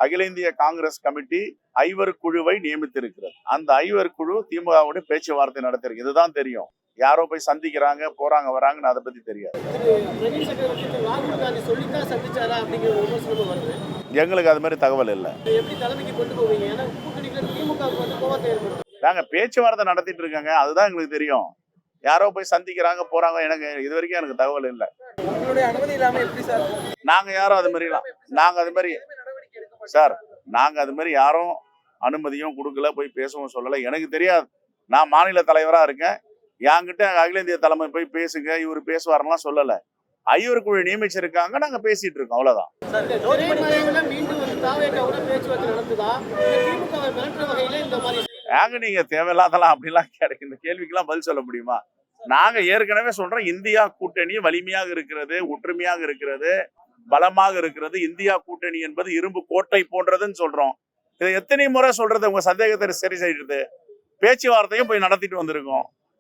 அகில இந்திய காங்கிரஸ் கமிட்டி ஐவர் குழுவை நியமித்திருக்கிறது. அந்த ஐவர் குழு திமுகவுடைய பேச்சுவார்த்தை நடத்திருக்கு. இதுதான் தெரியும். யாரோ போய் சந்திக்கிறாங்க, போறாங்க, வராங்கன்னு அதை பத்தி தெரியாது. எங்களுக்கு அது மாதிரி தகவல் இல்லை. நாங்க பேச்சுவார்த்தை நடத்திட்டு இருக்காங்க, அதுதான் எங்களுக்கு தெரியும். யாரோ போய் சந்திக்கிறாங்க, போறாங்க, எனக்கு இது வரைக்கும் எனக்கு தகவல் இல்லை. நாங்க யாரும் அது மாதிரி சார், நாங்க அது மாதிரி யாரும் அனுமதியும் கொடுக்கல, போய் பேசவும் சொல்லல. எனக்கு தெரியாது. நான் மாநில தலைவரா இருக்கேன். என்கிட்ட அகில இந்திய தலைமை போய் பேசுங்க, இவர் பேசுவாரெல்லாம் சொல்லல. ஐவர் குழு நியமிச்சிருக்காங்க, நாங்க பேசிட்டு இருக்கோம், அவ்வளவுதான். நீங்க தேவையில்லாதலாம் அப்படிலாம் கேட்க, இந்த கேள்விக்கெல்லாம் பதில் சொல்ல முடியுமா? நாங்க ஏற்கனவே சொல்றோம், இந்தியா கூட்டணி வலிமையாக இருக்கிறது, ஒற்றுமையாக இருக்கிறது, பலமாக இருக்கிறது. இந்தியா கூட்டணி என்பது இரும்பு கோட்டை போன்றதுன்னு சொல்றோம். இதை எத்தனை முறை சொல்றது? உங்க சந்தேகத்தை சரி செய்யறது. பேச்சுவார்த்தையும் போய் நடத்திட்டு வந்திருக்கோம்.